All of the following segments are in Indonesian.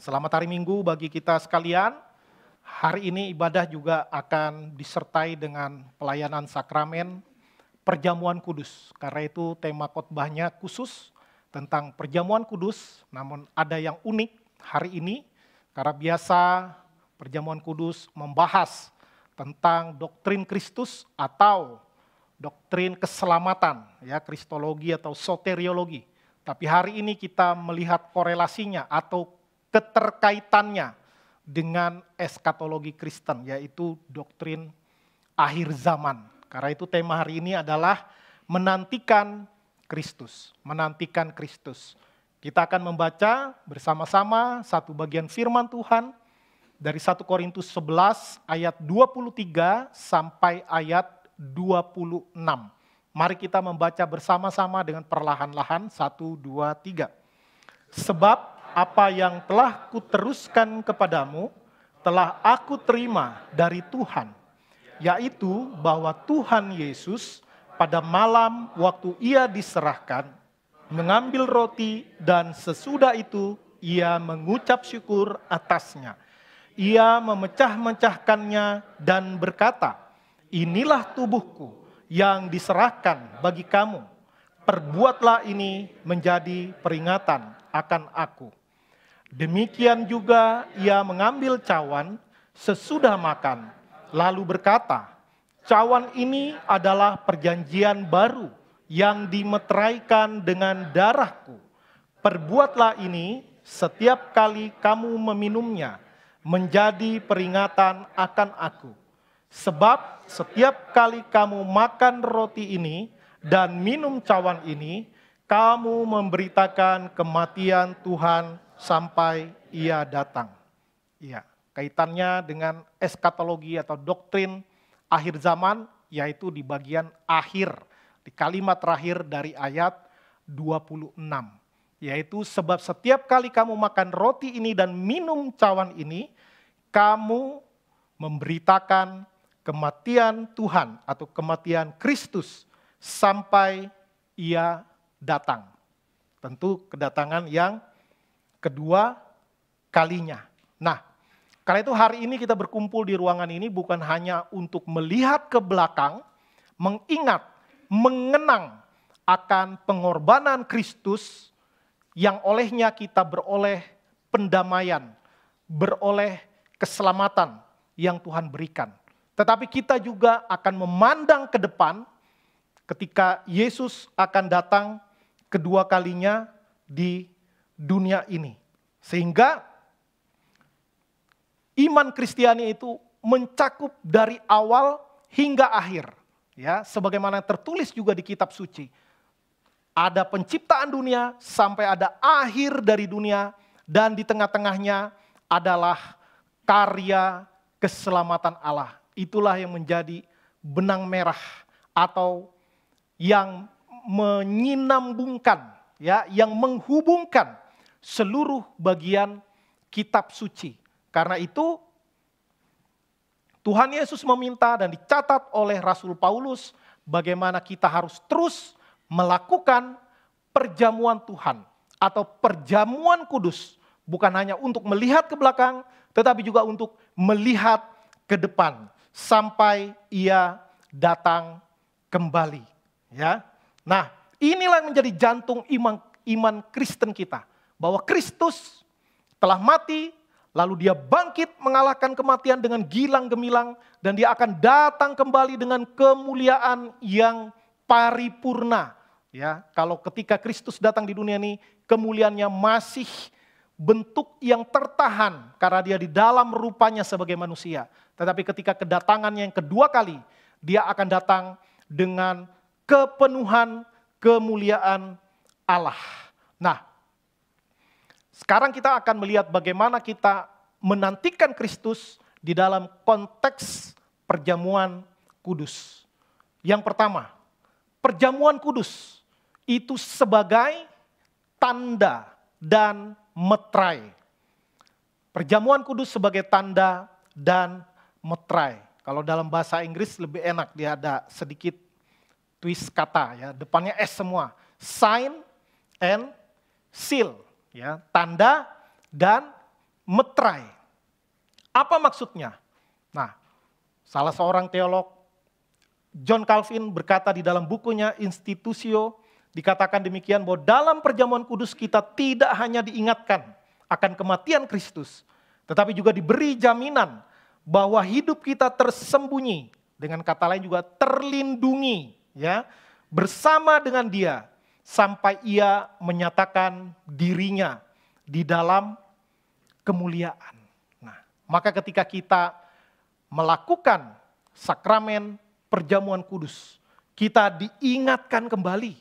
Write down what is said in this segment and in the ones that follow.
Selamat hari Minggu bagi kita sekalian. Hari ini ibadah juga akan disertai dengan pelayanan sakramen perjamuan kudus. Karena itu tema khotbahnya khusus tentang perjamuan kudus, namun ada yang unik hari ini karena biasa perjamuan kudus membahas tentang doktrin Kristus atau doktrin keselamatan, ya, kristologi atau soteriologi. Tapi hari ini kita melihat korelasinya atau keterkaitannya dengan eskatologi Kristen, yaitu doktrin akhir zaman. Karena itu tema hari ini adalah menantikan Kristus, menantikan Kristus. Kita akan membaca bersama-sama satu bagian firman Tuhan dari 1 Korintus 11 ayat 23 sampai ayat 26. Mari kita membaca bersama-sama dengan perlahan-lahan, 1, 2, 3. Sebab apa yang telah kuteruskan kepadamu, telah aku terima dari Tuhan, yaitu bahwa Tuhan Yesus pada malam waktu ia diserahkan, mengambil roti dan sesudah itu ia mengucap syukur atasnya. Ia memecah-mecahkannya dan berkata, "Inilah tubuhku yang diserahkan bagi kamu. Perbuatlah ini menjadi peringatan akan aku." Demikian juga ia mengambil cawan sesudah makan, lalu berkata, "Cawan ini adalah perjanjian baru yang dimeteraikan dengan darahku. Perbuatlah ini setiap kali kamu meminumnya, menjadi peringatan akan aku. Sebab setiap kali kamu makan roti ini dan minum cawan ini, kamu memberitakan kematian Tuhan sampai ia datang." Iya, kaitannya dengan eskatologi atau doktrin akhir zaman, yaitu di bagian akhir, di kalimat terakhir dari ayat 26. Yaitu sebab setiap kali kamu makan roti ini dan minum cawan ini, kamu memberitakan kematian Tuhan atau kematian Kristus sampai ia datang. Tentu kedatangan yang kedua kalinya. Nah, karena itu hari ini kita berkumpul di ruangan ini bukan hanya untuk melihat ke belakang, mengingat, mengenang akan pengorbanan Kristus yang olehnya kita beroleh pendamaian, beroleh keselamatan yang Tuhan berikan. Tetapi kita juga akan memandang ke depan ketika Yesus akan datang kedua kalinya di dunia ini. Sehingga iman Kristiani itu mencakup dari awal hingga akhir. Ya, sebagaimana tertulis juga di kitab suci. Ada penciptaan dunia sampai ada akhir dari dunia, dan di tengah-tengahnya adalah karya keselamatan Allah. Itulah yang menjadi benang merah atau yang menyinambungkan, ya, yang menghubungkan seluruh bagian kitab suci. Karena itu Tuhan Yesus meminta dan dicatat oleh Rasul Paulus bagaimana kita harus terus melakukan perjamuan Tuhan atau perjamuan kudus. Bukan hanya untuk melihat ke belakang, tetapi juga untuk melihat ke depan sampai ia datang kembali. Ya, nah inilah yang menjadi jantung iman Kristen kita. Bahwa Kristus telah mati, lalu dia bangkit mengalahkan kematian dengan gilang gemilang, dan dia akan datang kembali dengan kemuliaan yang paripurna. Ya, kalau ketika Kristus datang di dunia ini, kemuliaannya masih bentuk yang tertahan karena dia di dalam rupanya sebagai manusia. Tetapi ketika kedatangannya yang kedua kali, dia akan datang dengan kepenuhan kemuliaan Allah. Nah, sekarang kita akan melihat bagaimana kita menantikan Kristus di dalam konteks perjamuan kudus. Yang pertama, perjamuan kudus itu sebagai tanda dan meterai. Perjamuan kudus sebagai tanda dan meterai. Kalau dalam bahasa Inggris lebih enak, dia ada sedikit twist kata, ya, depannya S semua. Sign and seal. Ya, tanda dan metrai. Apa maksudnya? Nah, salah seorang teolog, John Calvin, berkata di dalam bukunya Institutio, dikatakan demikian bahwa dalam perjamuan kudus kita tidak hanya diingatkan akan kematian Kristus, tetapi juga diberi jaminan bahwa hidup kita tersembunyi, dengan kata lain juga terlindungi, ya, bersama dengan Dia sampai Ia menyatakan dirinya di dalam kemuliaan. Nah, maka ketika kita melakukan sakramen perjamuan kudus, kita diingatkan kembali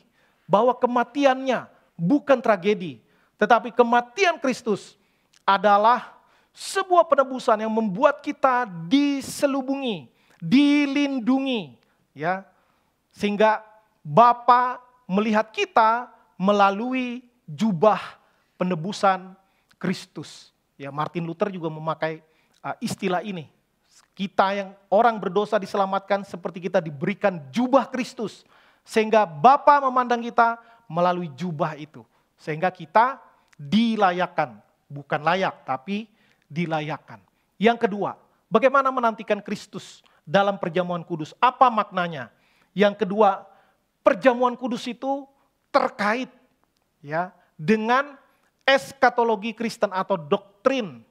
bahwa kematiannya bukan tragedi, tetapi kematian Kristus adalah sebuah penebusan yang membuat kita diselubungi, dilindungi, ya, sehingga Bapa melihat kita melalui jubah penebusan Kristus. Ya, Martin Luther juga memakai istilah ini. Kita yang orang berdosa diselamatkan seperti kita diberikan jubah Kristus, sehingga Bapa memandang kita melalui jubah itu, sehingga kita dilayakkan, bukan layak tapi dilayakkan. Yang kedua, bagaimana menantikan Kristus dalam perjamuan kudus? Apa maknanya? Yang kedua, perjamuan kudus itu terkait, ya, dengan eskatologi Kristen atau doktrin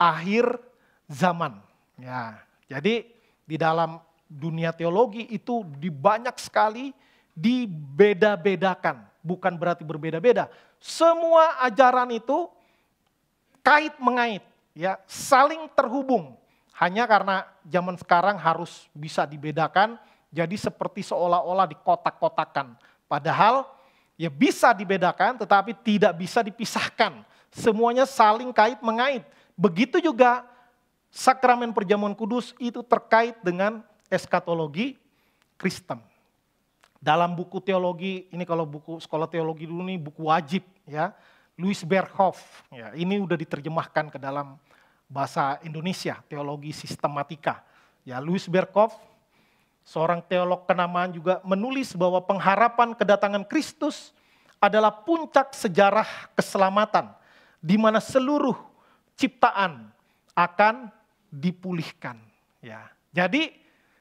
akhir zaman. Ya, jadi di dalam dunia teologi itu banyak sekali dibeda-bedakan, bukan berarti berbeda-beda. Semua ajaran itu kait mengait, ya, saling terhubung. Hanya karena zaman sekarang harus bisa dibedakan, jadi seperti seolah-olah dikotak-kotakan. Padahal ya bisa dibedakan tetapi tidak bisa dipisahkan. Semuanya saling kait mengait. Begitu juga sakramen perjamuan kudus itu terkait dengan eskatologi Kristen. Dalam buku teologi, ini kalau buku sekolah teologi dulu nih buku wajib, ya, Louis Berkhof, ya, ini udah diterjemahkan ke dalam bahasa Indonesia, teologi sistematika. Ya, Louis Berkhof, seorang teolog kenamaan, juga menulis bahwa pengharapan kedatangan Kristus adalah puncak sejarah keselamatan, di mana seluruh ciptaan akan dipulihkan. Ya, jadi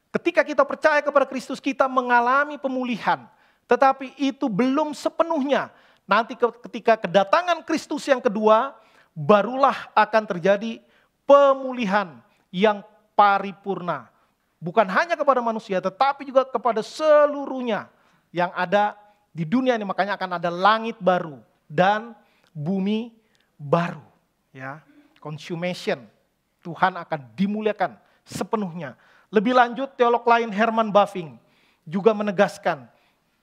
ketika kita percaya kepada Kristus, kita mengalami pemulihan, tetapi itu belum sepenuhnya. Nanti ketika kedatangan Kristus yang kedua, barulah akan terjadi pemulihan yang paripurna. Bukan hanya kepada manusia, tetapi juga kepada seluruhnya yang ada di dunia ini. Makanya akan ada langit baru dan bumi baru. Ya, consummation, Tuhan akan dimuliakan sepenuhnya. Lebih lanjut, teolog lain Herman Bavinck juga menegaskan.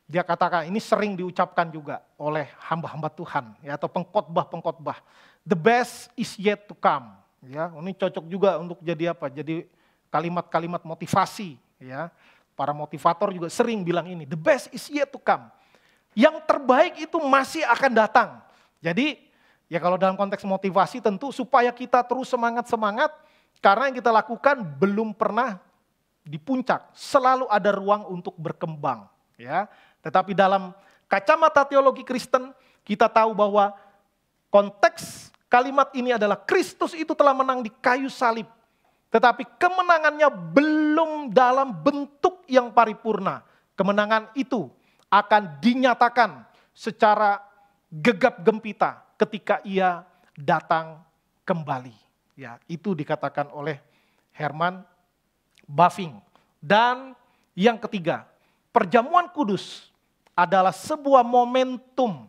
Dia katakan, ini sering diucapkan juga oleh hamba-hamba Tuhan, ya, atau pengkhotbah-pengkhotbah. The best is yet to come. Ya, ini cocok juga untuk jadi apa? Jadi kalimat-kalimat motivasi, ya. Para motivator juga sering bilang ini, the best is yet to come. Yang terbaik itu masih akan datang. Jadi, ya kalau dalam konteks motivasi tentu supaya kita terus semangat-semangat, karena yang kita lakukan belum pernah di puncak, selalu ada ruang untuk berkembang, ya. Tetapi dalam kacamata teologi Kristen, kita tahu bahwa konteks kalimat ini adalah Kristus itu telah menang di kayu salib. Tetapi kemenangannya belum dalam bentuk yang paripurna. Kemenangan itu akan dinyatakan secara gegap gempita ketika Ia datang kembali. Ya, itu dikatakan oleh Herman Bavinck. Dan yang ketiga, perjamuan kudus adalah sebuah momentum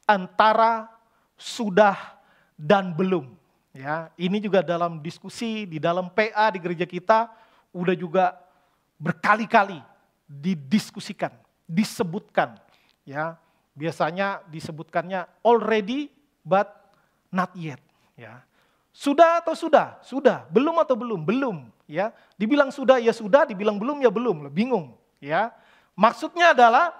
antara sudah dan belum. Ya, ini juga dalam diskusi di dalam PA di gereja kita udah juga berkali-kali didiskusikan, disebutkan. Ya, biasanya disebutkannya already but not yet. Ya, sudah atau sudah? Sudah. Belum atau belum? Belum. Ya, dibilang sudah ya sudah, dibilang belum ya belum. Bingung. Ya, maksudnya adalah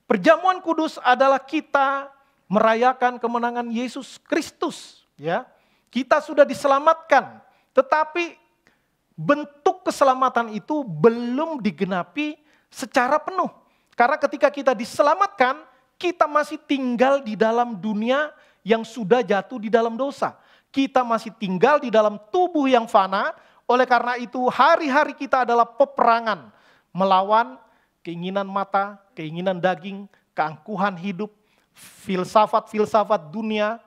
perjamuan kudus adalah kita merayakan kemenangan Yesus Kristus. Ya, kita sudah diselamatkan, tetapi bentuk keselamatan itu belum digenapi secara penuh. Karena ketika kita diselamatkan, kita masih tinggal di dalam dunia yang sudah jatuh di dalam dosa. Kita masih tinggal di dalam tubuh yang fana, oleh karena itu hari-hari kita adalah peperangan melawan keinginan mata, keinginan daging, keangkuhan hidup, filsafat-filsafat dunia.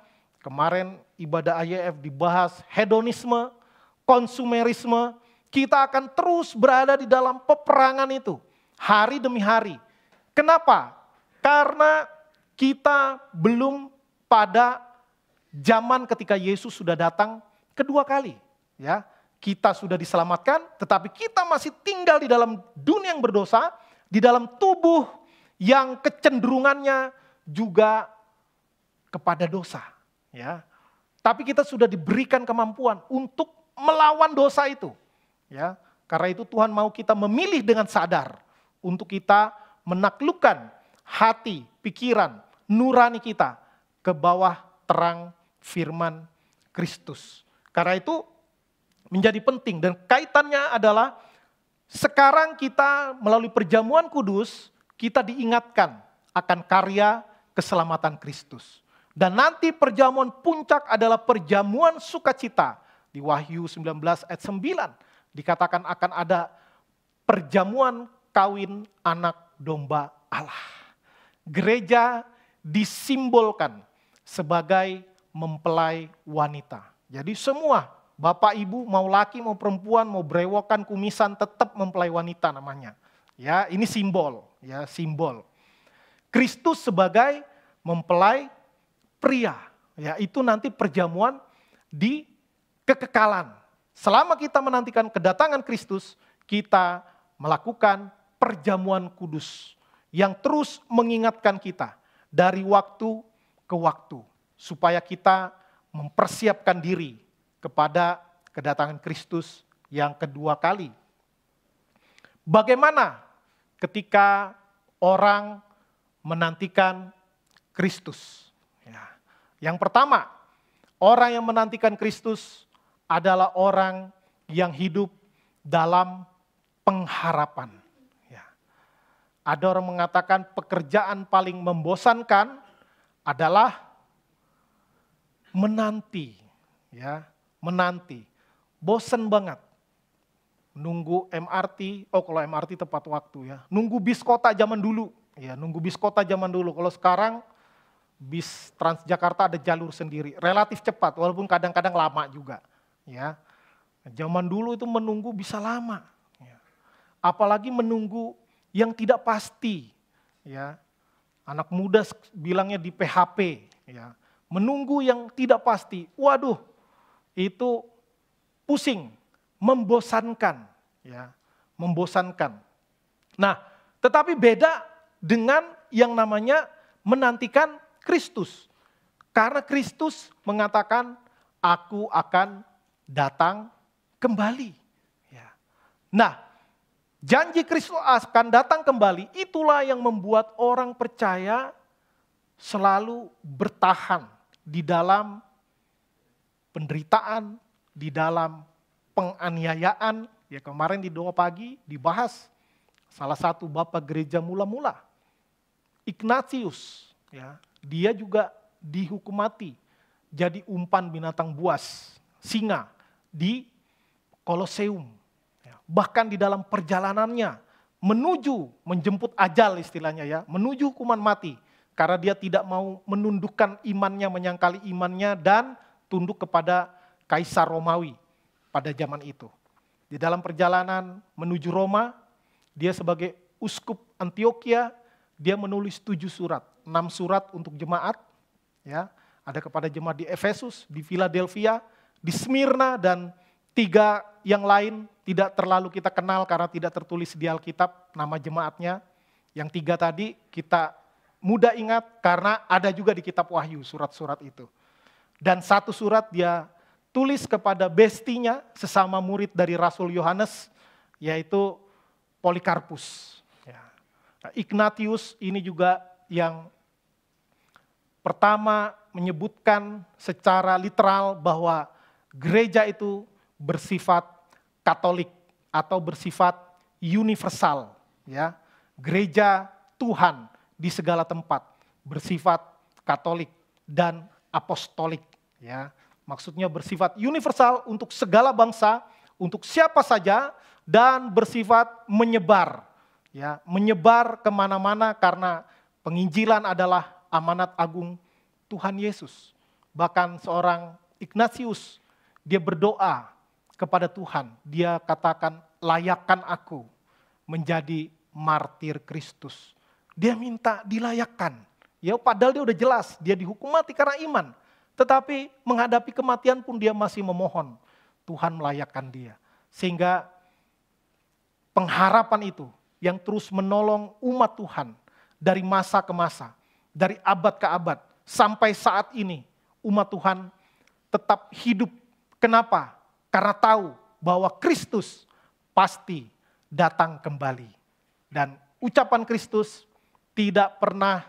Kemarin ibadah IYF dibahas hedonisme, konsumerisme. Kita akan terus berada di dalam peperangan itu, hari demi hari. Kenapa? Karena kita belum pada zaman ketika Yesus sudah datang kedua kali. Ya, kita sudah diselamatkan, tetapi kita masih tinggal di dalam dunia yang berdosa, di dalam tubuh yang kecenderungannya juga kepada dosa. Ya, tapi kita sudah diberikan kemampuan untuk melawan dosa itu. Ya, karena itu Tuhan mau kita memilih dengan sadar untuk kita menaklukkan hati, pikiran, nurani kita ke bawah terang firman Kristus. Karena itu menjadi penting dan kaitannya adalah sekarang kita melalui perjamuan kudus kita diingatkan akan karya keselamatan Kristus. Dan nanti perjamuan puncak adalah perjamuan sukacita. Di Wahyu 19 ayat 9 dikatakan akan ada perjamuan kawin anak domba Allah. Gereja disimbolkan sebagai mempelai wanita. Jadi semua, bapak ibu mau laki mau perempuan mau brewokan kumisan tetap mempelai wanita namanya. Ya, ini simbol, ya, simbol. Kristus sebagai mempelai pria. Ya, itu nanti perjamuan di kekekalan. Selama kita menantikan kedatangan Kristus, kita melakukan perjamuan kudus yang terus mengingatkan kita dari waktu ke waktu supaya kita mempersiapkan diri kepada kedatangan Kristus yang kedua kali. Bagaimana ketika orang menantikan Kristus? Ya. Yang pertama, orang yang menantikan Kristus adalah orang yang hidup dalam pengharapan. Ya. Ada orang mengatakan pekerjaan paling membosankan adalah menanti. Ya, menanti. Bosan banget. Nunggu MRT, kalau MRT tepat waktu ya. Nunggu bis kota zaman dulu. Ya, nunggu bis kota zaman dulu. Kalau sekarang bis Transjakarta ada jalur sendiri. Relatif cepat walaupun kadang-kadang lama juga. Ya, zaman dulu itu menunggu bisa lama, ya. Apalagi menunggu yang tidak pasti, ya. Anak muda bilangnya di PHP, ya. Menunggu yang tidak pasti, waduh, itu pusing, membosankan, ya, membosankan. Nah, tetapi beda dengan yang namanya menantikan Kristus, karena Kristus mengatakan, aku akan datang kembali. Ya. Nah, janji Kristus akan datang kembali, itulah yang membuat orang percaya selalu bertahan di dalam penderitaan, di dalam penganiayaan. Ya, kemarin di doa pagi dibahas salah satu bapak gereja mula-mula, Ignatius. Ya, dia juga dihukum mati, jadi umpan binatang buas, singa, di Koloseum. Bahkan di dalam perjalanannya menuju menjemput ajal istilahnya ya, menuju hukuman mati. Karena dia tidak mau menundukkan imannya, menyangkali imannya dan tunduk kepada Kaisar Romawi pada zaman itu. Di dalam perjalanan menuju Roma, dia sebagai uskup Antioquia, dia menulis 7 surat, 6 surat untuk jemaat. Ya, ada kepada jemaat di Efesus, di Philadelphia, di Smyrna, dan 3 yang lain tidak terlalu kita kenal karena tidak tertulis di Alkitab nama jemaatnya. Yang 3 tadi kita mudah ingat karena ada juga di kitab Wahyu surat-surat itu. Dan 1 surat dia tulis kepada bestinya sesama murid dari Rasul Yohanes, yaitu Polikarpus. Nah, Ignatius ini juga yang pertama menyebutkan secara literal bahwa gereja itu bersifat Katolik atau bersifat universal, ya. Gereja Tuhan di segala tempat bersifat Katolik dan apostolik, ya. Maksudnya bersifat universal untuk segala bangsa, untuk siapa saja, dan bersifat menyebar, ya, menyebar kemana-mana karena penginjilan adalah amanat agung Tuhan Yesus. Bahkan seorang Ignatius, dia berdoa kepada Tuhan, dia katakan, layakkan aku menjadi martir Kristus. Dia minta dilayakkan. Ya, padahal dia udah jelas, dia dihukum mati karena iman. Tetapi menghadapi kematian pun dia masih memohon Tuhan melayakkan dia. Sehingga pengharapan itu yang terus menolong umat Tuhan dari masa ke masa, dari abad ke abad, sampai saat ini umat Tuhan tetap hidup. Kenapa? Karena tahu bahwa Kristus pasti datang kembali. Dan ucapan Kristus tidak pernah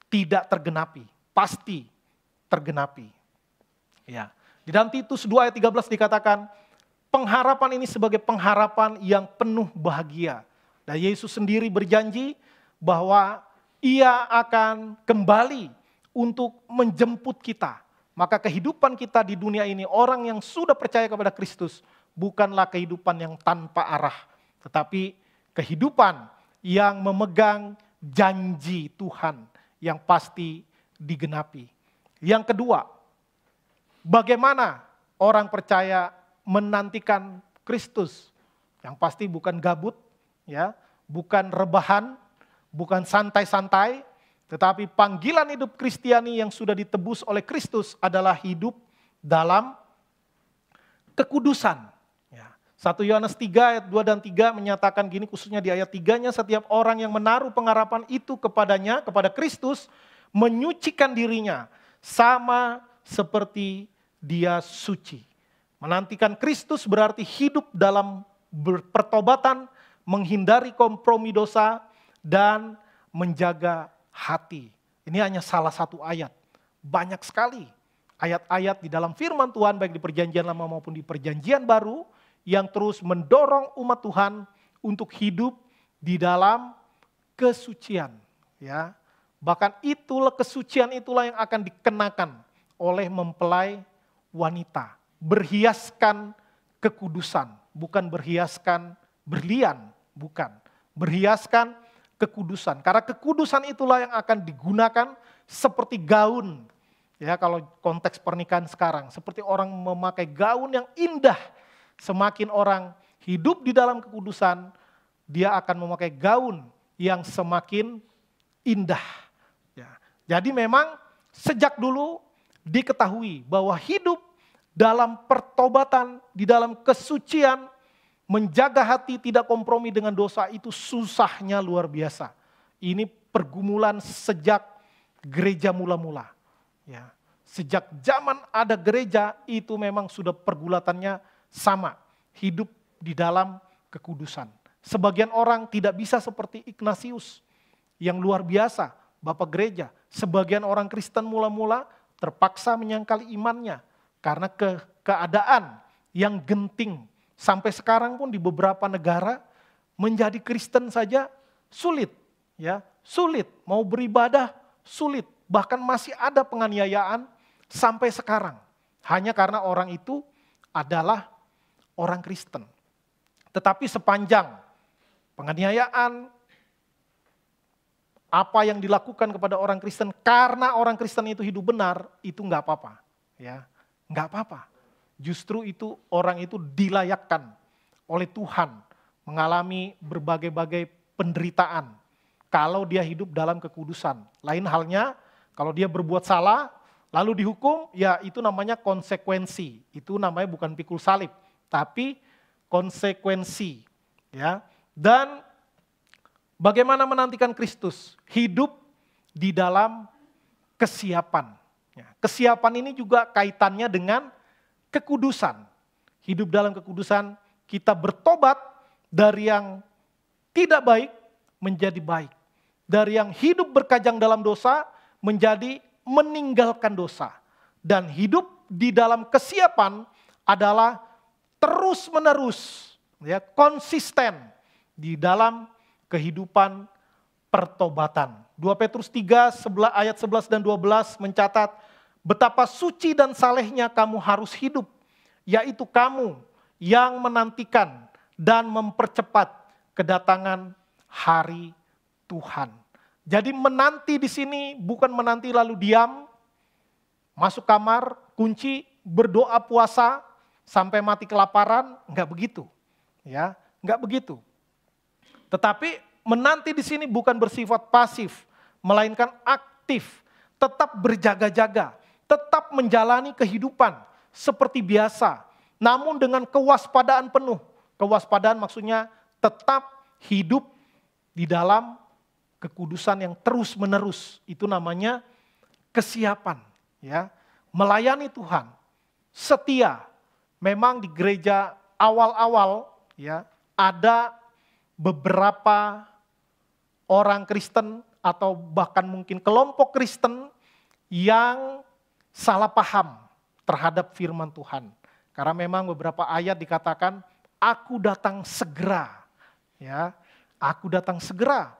tidak tergenapi, pasti tergenapi. Ya. Di dalam Titus 2 ayat 13 dikatakan, pengharapan ini sebagai pengharapan yang penuh bahagia. Dan Yesus sendiri berjanji bahwa Ia akan kembali untuk menjemput kita. Maka kehidupan kita di dunia ini, orang yang sudah percaya kepada Kristus, bukanlah kehidupan yang tanpa arah. Tetapi kehidupan yang memegang janji Tuhan yang pasti digenapi. Yang kedua, bagaimana orang percaya menantikan Kristus? Yang pasti bukan gabut, ya, bukan rebahan, bukan santai-santai, tetapi panggilan hidup Kristiani yang sudah ditebus oleh Kristus adalah hidup dalam kekudusan. Ya. 1 Yohanes 3 ayat 2 dan 3 menyatakan gini, khususnya di ayat 3-nya, setiap orang yang menaruh pengharapan itu kepadanya, kepada Kristus, menyucikan dirinya, sama seperti dia suci. Menantikan Kristus berarti hidup dalam pertobatan, menghindari kompromi dosa, dan menjaga hati. Ini hanya salah satu ayat. Banyak sekali ayat-ayat di dalam firman Tuhan, baik di perjanjian lama maupun di perjanjian baru, yang terus mendorong umat Tuhan untuk hidup di dalam kesucian. Ya. Bahkan kesucian itulah yang akan dikenakan oleh mempelai wanita. Berhiaskan kekudusan, bukan berhiaskan berlian, bukan. Berhiaskan kekudusan. Karena kekudusan itulah yang akan digunakan seperti gaun. Ya, kalau konteks pernikahan sekarang, seperti orang memakai gaun yang indah. Semakin orang hidup di dalam kekudusan, dia akan memakai gaun yang semakin indah. Ya. Jadi memang sejak dulu diketahui bahwa hidup dalam pertobatan, di dalam kesucian, menjaga hati tidak kompromi dengan dosa itu susahnya luar biasa. Ini pergumulan sejak gereja mula-mula. Ya. Sejak zaman ada gereja itu memang sudah pergulatannya sama. Hidup di dalam kekudusan. Sebagian orang tidak bisa seperti Ignatius yang luar biasa, Bapak Gereja. Sebagian orang Kristen mula-mula terpaksa menyangkali imannya karena keadaan yang genting. Sampai sekarang pun di beberapa negara menjadi Kristen saja sulit, ya, sulit. Mau beribadah sulit, bahkan masih ada penganiayaan sampai sekarang. Hanya karena orang itu adalah orang Kristen. Tetapi sepanjang penganiayaan, apa yang dilakukan kepada orang Kristen karena orang Kristen itu hidup benar, itu nggak apa-apa, ya, nggak apa-apa. Justru itu orang itu dilayakkan oleh Tuhan mengalami berbagai-bagai penderitaan kalau dia hidup dalam kekudusan. Lain halnya kalau dia berbuat salah lalu dihukum, ya itu namanya konsekuensi. Itu namanya bukan pikul salib, tapi konsekuensi. Ya. Dan bagaimana menantikan Kristus? Hidup di dalam kesiapan. Ya. Kesiapan ini juga kaitannya dengan kekudusan. Hidup dalam kekudusan, kita bertobat dari yang tidak baik menjadi baik. Dari yang hidup berkajang dalam dosa menjadi meninggalkan dosa. Dan hidup di dalam kesiapan adalah terus-menerus, ya, konsisten di dalam kehidupan pertobatan. 2 Petrus 3 ayat 11 dan 12 mencatat, betapa suci dan salehnya kamu harus hidup, yaitu kamu yang menantikan dan mempercepat kedatangan hari Tuhan. Jadi menanti di sini bukan menanti lalu diam, masuk kamar, kunci, berdoa puasa sampai mati kelaparan, enggak begitu. Ya, enggak begitu. Tetapi menanti di sini bukan bersifat pasif, melainkan aktif, tetap berjaga-jaga, tetap menjalani kehidupan seperti biasa, namun dengan kewaspadaan penuh. Kewaspadaan maksudnya tetap hidup di dalam kekudusan yang terus-menerus. Itu namanya kesiapan, ya. Melayani Tuhan, setia. Memang di gereja awal-awal, ya, ada beberapa orang Kristen atau bahkan mungkin kelompok Kristen yang salah paham terhadap firman Tuhan. Karena memang beberapa ayat dikatakan, aku datang segera. Ya, aku datang segera.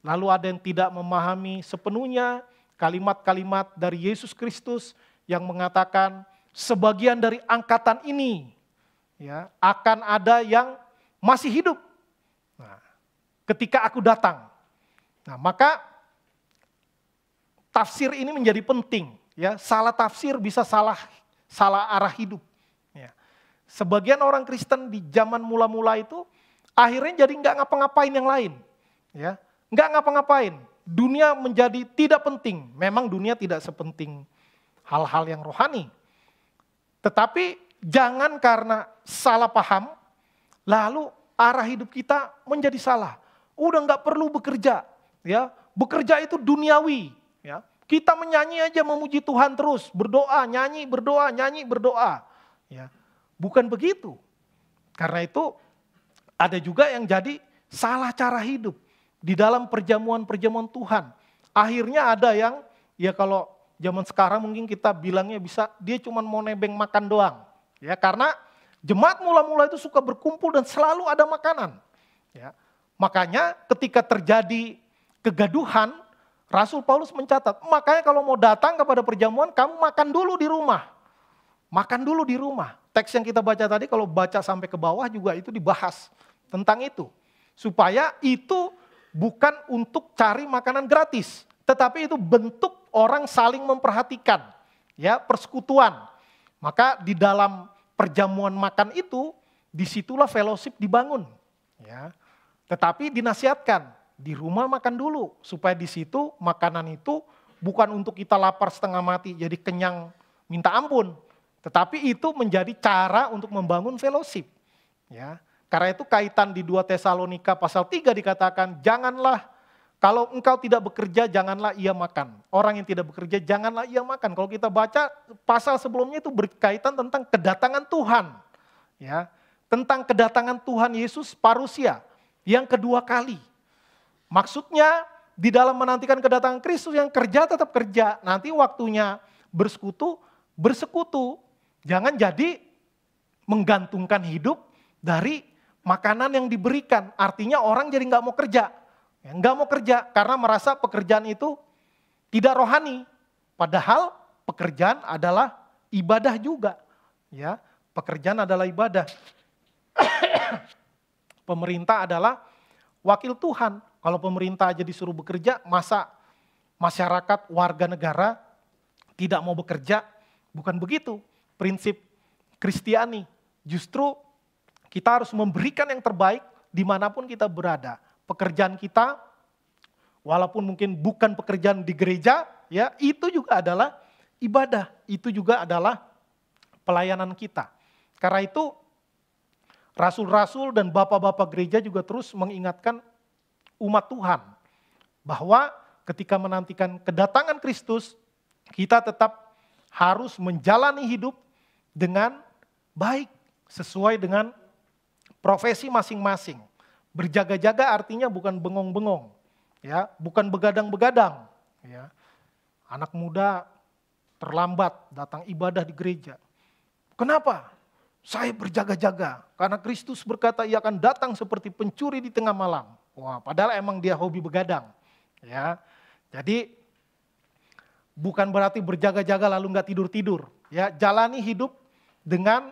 Lalu ada yang tidak memahami sepenuhnya kalimat-kalimat dari Yesus Kristus yang mengatakan sebagian dari angkatan ini, ya, akan ada yang masih hidup. Nah, ketika aku datang. Nah, maka tafsir ini menjadi penting, ya. Salah tafsir bisa salah arah hidup. Ya. Sebagian orang Kristen di zaman mula-mula itu akhirnya jadi nggak ngapa-ngapain yang lain, ya. Nggak ngapa-ngapain. Dunia menjadi tidak penting. Memang dunia tidak sepenting hal-hal yang rohani. Tetapi jangan karena salah paham, lalu arah hidup kita menjadi salah. Udah nggak perlu bekerja, ya. Bekerja itu duniawi. Ya, kita menyanyi aja memuji Tuhan terus, berdoa, nyanyi, berdoa. Ya, bukan begitu. Karena itu ada juga yang jadi salah cara hidup di dalam perjamuan-perjamuan Tuhan. Akhirnya ada yang, ya kalau zaman sekarang mungkin kita bilangnya bisa, dia cuma mau nebeng makan doang. Ya, karena jemaat mula-mula itu suka berkumpul dan selalu ada makanan. Ya, makanya ketika terjadi kegaduhan, Rasul Paulus mencatat, makanya kalau mau datang kepada perjamuan, kamu makan dulu di rumah. Makan dulu di rumah. Teks yang kita baca tadi, kalau baca sampai ke bawah juga itu dibahas tentang itu. Supaya itu bukan untuk cari makanan gratis, tetapi itu bentuk orang saling memperhatikan, ya, persekutuan. Maka di dalam perjamuan makan itu, disitulah fellowship dibangun. Ya. Tetapi dinasihatkan, di rumah makan dulu, supaya di situ makanan itu bukan untuk kita lapar setengah mati, jadi kenyang minta ampun. Tetapi itu menjadi cara untuk membangun fellowship. Ya. Karena itu kaitan di 2 Tesalonika pasal 3 dikatakan, janganlah, kalau engkau tidak bekerja, janganlah ia makan. Orang yang tidak bekerja, janganlah ia makan. Kalau kita baca pasal sebelumnya itu berkaitan tentang kedatangan Tuhan. Ya. Tentang kedatangan Tuhan Yesus parusia, yang kedua kali. Maksudnya di dalam menantikan kedatangan Kristus yang kerja tetap kerja. Nanti waktunya bersekutu. Jangan jadi menggantungkan hidup dari makanan yang diberikan. Artinya orang jadi nggak mau kerja. Nggak mau kerja karena merasa pekerjaan itu tidak rohani. Padahal pekerjaan adalah ibadah juga. Ya, pekerjaan adalah ibadah. Pemerintah adalah wakil Tuhan. Kalau pemerintah aja disuruh bekerja, masa masyarakat, warga negara tidak mau bekerja? Bukan begitu prinsip Kristiani. Justru kita harus memberikan yang terbaik dimanapun kita berada. Pekerjaan kita, walaupun mungkin bukan pekerjaan di gereja, ya itu juga adalah ibadah. Itu juga adalah pelayanan kita. Karena itu rasul-rasul dan bapak-bapak gereja juga terus mengingatkan umat Tuhan, bahwa ketika menantikan kedatangan Kristus, kita tetap harus menjalani hidup dengan baik, sesuai dengan profesi masing-masing. Berjaga-jaga artinya bukan bengong-bengong, ya, bukan begadang-begadang. Ya. Anak muda terlambat datang ibadah di gereja. Kenapa? Saya berjaga-jaga, karena Kristus berkata ia akan datang seperti pencuri di tengah malam. Wah, padahal emang dia hobi begadang. Ya, jadi bukan berarti berjaga-jaga lalu nggak tidur-tidur. Ya, jalani hidup dengan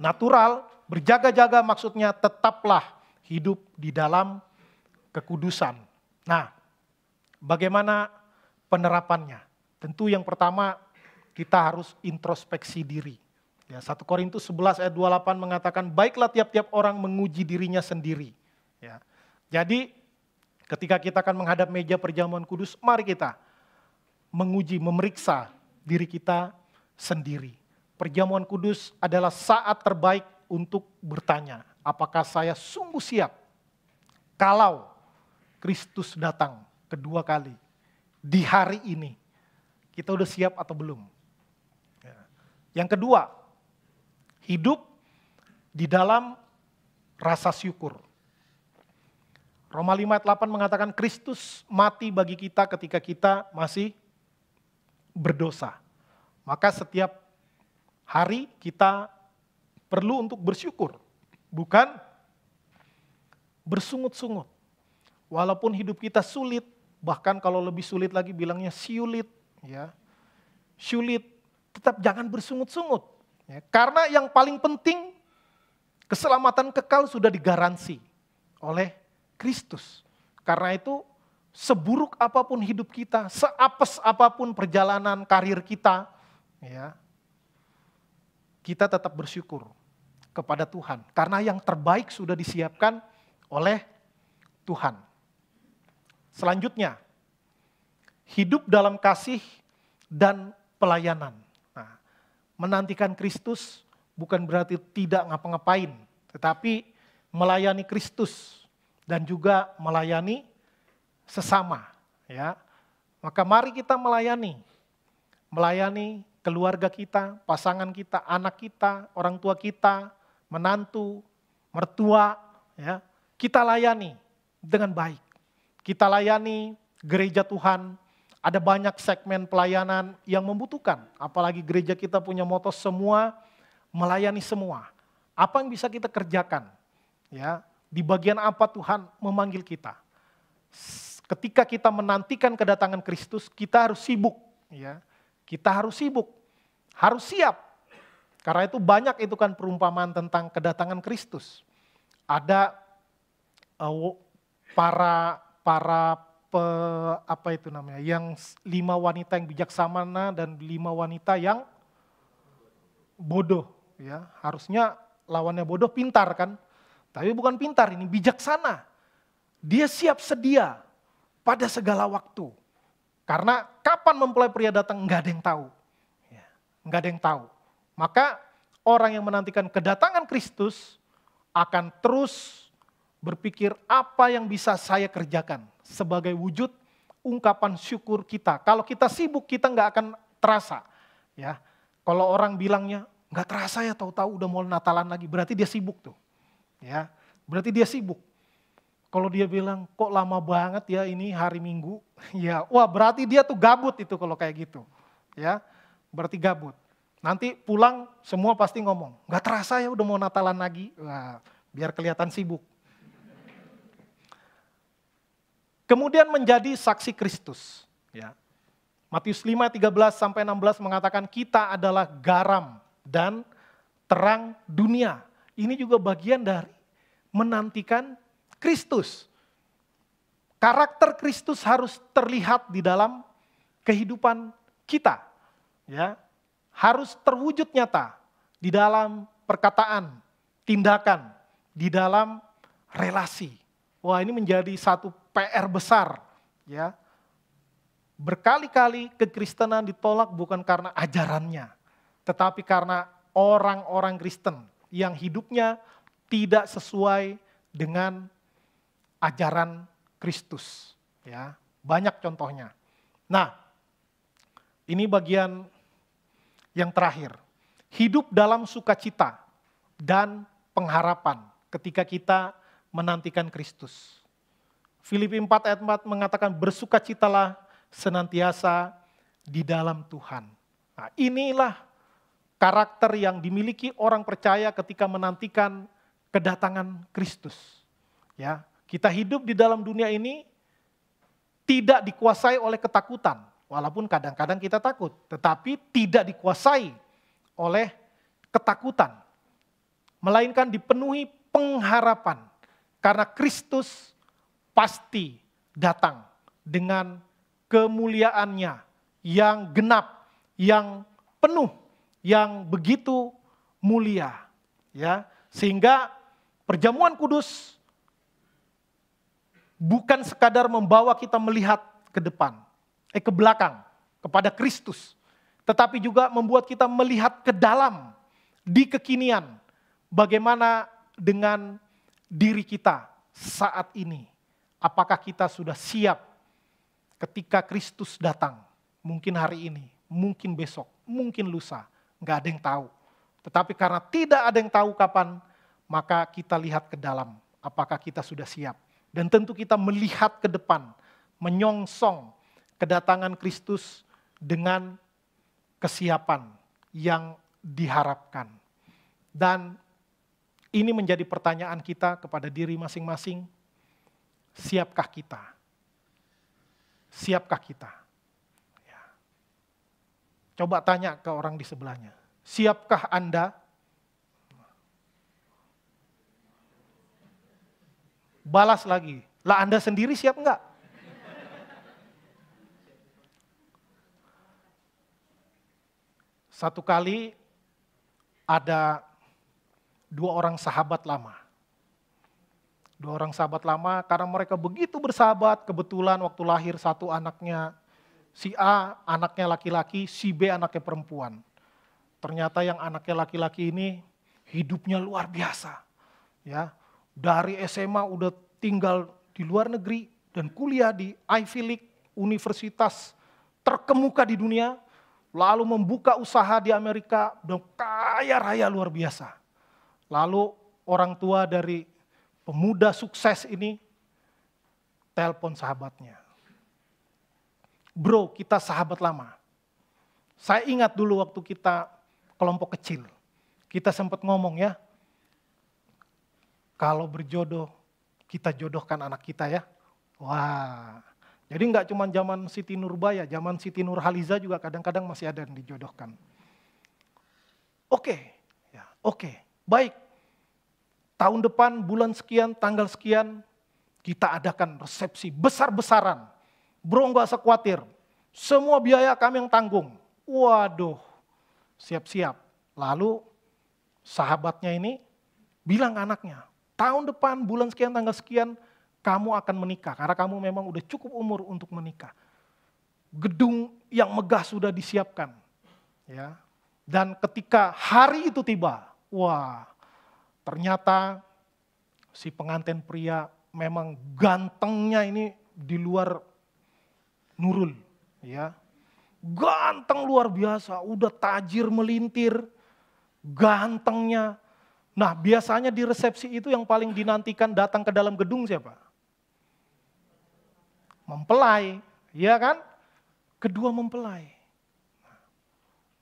natural, berjaga-jaga maksudnya tetaplah hidup di dalam kekudusan. Nah, bagaimana penerapannya? Tentu yang pertama kita harus introspeksi diri. Ya, 1 Korintus 11 ayat 28 mengatakan, baiklah tiap-tiap orang menguji dirinya sendiri. Ya. Jadi ketika kita akan menghadap meja perjamuan kudus, mari kita menguji, memeriksa diri kita sendiri. Perjamuan kudus adalah saat terbaik untuk bertanya, apakah saya sungguh siap kalau Kristus datang kedua kali di hari ini? Kita udah siap atau belum? Ya. Yang kedua, hidup di dalam rasa syukur. Roma 5 ayat 8 mengatakan Kristus mati bagi kita ketika kita masih berdosa. Maka setiap hari kita perlu untuk bersyukur, bukan bersungut-sungut. Walaupun hidup kita sulit, bahkan kalau lebih sulit lagi bilangnya siulit, ya, sulit, tetap jangan bersungut-sungut. Ya, karena yang paling penting keselamatan kekal sudah digaransi oleh Kristus. Karena itu seburuk apapun hidup kita, seapes apapun perjalanan karir kita, ya, kita tetap bersyukur kepada Tuhan. Karena yang terbaik sudah disiapkan oleh Tuhan. Selanjutnya, hidup dalam kasih dan pelayanan. Nah, menantikan Kristus bukan berarti tidak ngapa-ngapain, tetapi melayani Kristus dan juga melayani sesama. Ya, maka mari kita melayani keluarga kita, pasangan kita, anak kita, orang tua kita, menantu, mertua, ya, kita layani dengan baik. Kita layani gereja Tuhan, ada banyak segmen pelayanan yang membutuhkan, apalagi gereja kita punya moto semua melayani semua. Apa yang bisa kita kerjakan? Ya, di bagian apa Tuhan memanggil kita? Ketika kita menantikan kedatangan Kristus, kita harus sibuk, ya. Kita harus sibuk, harus siap. Karena itu banyak itu kan perumpamaan tentang kedatangan Kristus. Ada yang 5 wanita yang bijaksana dan 5 wanita yang bodoh, ya. Harusnya lawannya bodoh pintar kan, tapi bukan pintar, ini bijaksana. Dia siap sedia pada segala waktu. Karena kapan mempelai pria datang nggak ada yang tahu, ya, nggak ada yang tahu. Maka orang yang menantikan kedatangan Kristus akan terus berpikir apa yang bisa saya kerjakan sebagai wujud ungkapan syukur kita. Kalau kita sibuk kita nggak akan terasa. Ya, kalau orang bilangnya nggak terasa ya, tahu-tahu udah mau Natalan lagi, berarti dia sibuk tuh. Ya, berarti dia sibuk. Kalau dia bilang kok lama banget ya ini hari Minggu, ya wah berarti dia tuh gabut itu kalau kayak gitu. Ya, berarti gabut. Nanti pulang semua pasti ngomong, nggak terasa ya udah mau Natalan lagi, wah, biar kelihatan sibuk. Kemudian menjadi saksi Kristus. Ya. Matius 5:13-16 mengatakan kita adalah garam dan terang dunia. Ini juga bagian dari menantikan Kristus. Karakter Kristus harus terlihat di dalam kehidupan kita. Ya. Harus terwujud nyata di dalam perkataan, tindakan, di dalam relasi. Wah, ini menjadi satu PR besar, ya. Berkali-kali kekristenan ditolak bukan karena ajarannya, tetapi karena orang-orang Kristen yang hidupnya tidak sesuai dengan ajaran Kristus, ya. Banyak contohnya. Nah, ini bagian yang terakhir. Hidup dalam sukacita dan pengharapan ketika kita menantikan Kristus. Filipi 4 ayat 4 mengatakan bersukacitalah senantiasa di dalam Tuhan. Nah, inilah karakter yang dimiliki orang percaya ketika menantikan kedatangan Kristus. Ya, kita hidup di dalam dunia ini tidak dikuasai oleh ketakutan. Walaupun kadang-kadang kita takut, tetapi tidak dikuasai oleh ketakutan. Melainkan dipenuhi pengharapan. Karena Kristus pasti datang dengan kemuliaannya yang genap, yang penuh, yang begitu mulia. Ya, sehingga perjamuan kudus bukan sekadar membawa kita melihat ke depan, ke belakang, kepada Kristus. Tetapi juga membuat kita melihat ke dalam, di kekinian. Bagaimana dengan diri kita saat ini? Apakah kita sudah siap ketika Kristus datang? Mungkin hari ini, mungkin besok, mungkin lusa. Nggak ada yang tahu. Tetapi karena tidak ada yang tahu kapan, maka kita lihat ke dalam. Apakah kita sudah siap? Dan tentu kita melihat ke depan, menyongsong kedatangan Kristus dengan kesiapan yang diharapkan. Dan ini menjadi pertanyaan kita kepada diri masing-masing. Siapkah kita? Siapkah kita? Ya. Coba tanya ke orang di sebelahnya. Siapkah Anda? Balas lagi. Lah Anda sendiri siap enggak? Satu kali ada 2 orang sahabat lama. 2 orang sahabat lama karena mereka begitu bersahabat, kebetulan waktu lahir satu anaknya si A anaknya laki-laki, si B anaknya perempuan. Ternyata yang anaknya laki-laki ini hidupnya luar biasa. Ya, dari SMA udah tinggal di luar negeri dan kuliah di Ivy League, universitas terkemuka di dunia, lalu membuka usaha di Amerika dan kaya raya luar biasa. Lalu orang tua dari pemuda sukses ini telepon sahabatnya. Bro, kita sahabat lama. Saya ingat dulu waktu kita kelompok kecil, kita sempat ngomong ya, kalau berjodoh, kita jodohkan anak kita ya. Wah, jadi nggak cuma zaman Siti Nurbaya, zaman Siti Nurhaliza juga kadang-kadang masih ada yang dijodohkan. Oke, ya, oke, baik. Tahun depan, bulan sekian, tanggal sekian, kita adakan resepsi besar-besaran. Bro nggak usah khawatir, semua biaya kami yang tanggung. Waduh, siap-siap. Lalu sahabatnya ini bilang anaknya, tahun depan, bulan sekian, tanggal sekian, kamu akan menikah. Karena kamu memang udah cukup umur untuk menikah. Gedung yang megah sudah disiapkan. Ya. Dan ketika hari itu tiba, wah, ternyata si pengantin pria memang gantengnya ini di luar nurul. Ya. Ganteng luar biasa, udah tajir melintir, gantengnya. Nah, biasanya di resepsi itu yang paling dinantikan datang ke dalam gedung siapa? Mempelai, ya kan? Kedua mempelai.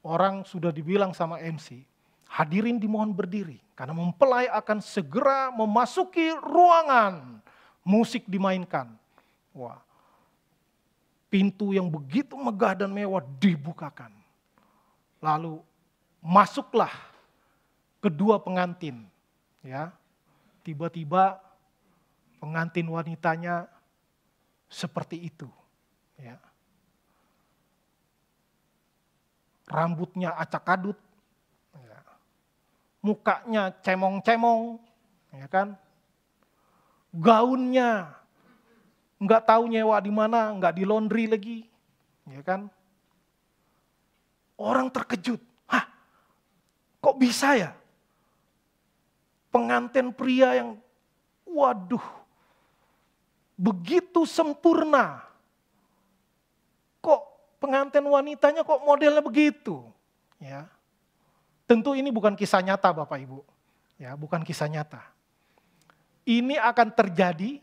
Orang sudah dibilang sama MC, hadirin dimohon berdiri, karena mempelai akan segera memasuki ruangan, musik dimainkan. Wah, pintu yang begitu megah dan mewah dibukakan. Lalu masuklah kedua pengantin, ya, tiba-tiba pengantin wanitanya seperti itu, ya. Rambutnya acak-adut, ya. Mukanya cemong-cemong, ya kan? Gaunnya nggak tahu nyewa di mana, nggak di laundry lagi, ya kan? Orang terkejut, hah, kok bisa ya? Pengantin pria yang, waduh, begitu sempurna. Kok pengantin wanitanya kok modelnya begitu? Ya. Tentu ini bukan kisah nyata Bapak Ibu. Ya, bukan kisah nyata. Ini akan terjadi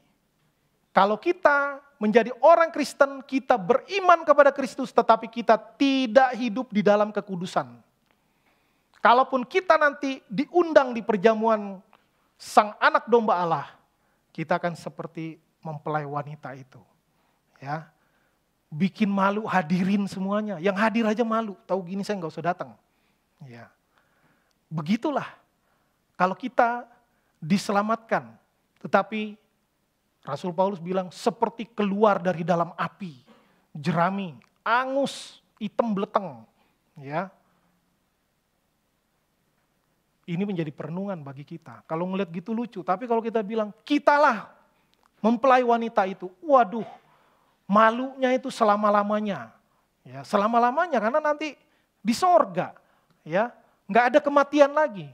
kalau kita menjadi orang Kristen, kita beriman kepada Kristus tetapi kita tidak hidup di dalam kekudusan. Kalaupun kita nanti diundang di perjamuan Sang Anak Domba Allah, kita akan seperti mempelai wanita itu. Ya. bikin malu hadirin semuanya. Yang hadir aja malu, tahu gini saya nggak usah datang. Ya. Begitulah kalau kita diselamatkan, tetapi Rasul Paulus bilang seperti keluar dari dalam api, jerami, angus, hitam beleteng. Ya. Ini menjadi perenungan bagi kita. Kalau ngeliat gitu lucu, tapi kalau kita bilang, kitalah mempelai wanita itu, waduh, malunya itu selama-lamanya. Ya, selama-lamanya karena nanti di sorga, ya, nggak ada kematian lagi.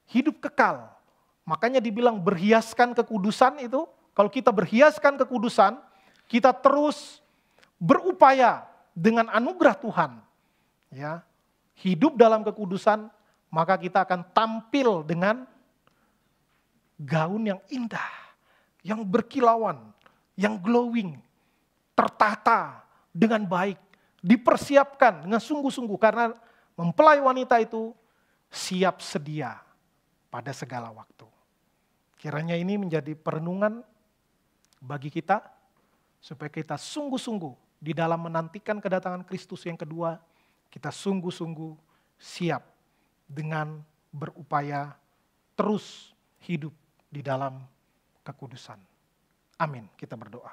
Hidup kekal. Makanya dibilang berhiaskan kekudusan itu, kalau kita berhiaskan kekudusan, kita terus berupaya dengan anugerah Tuhan. Ya, hidup dalam kekudusan, maka kita akan tampil dengan gaun yang indah, yang berkilauan, yang glowing, tertata dengan baik, dipersiapkan dengan sungguh-sungguh karena mempelai wanita itu siap sedia pada segala waktu. Kiranya ini menjadi perenungan bagi kita supaya kita sungguh-sungguh di dalam menantikan kedatangan Kristus yang kedua, kita sungguh-sungguh siap dengan berupaya terus hidup di dalam kekudusan. Amin. Kita berdoa.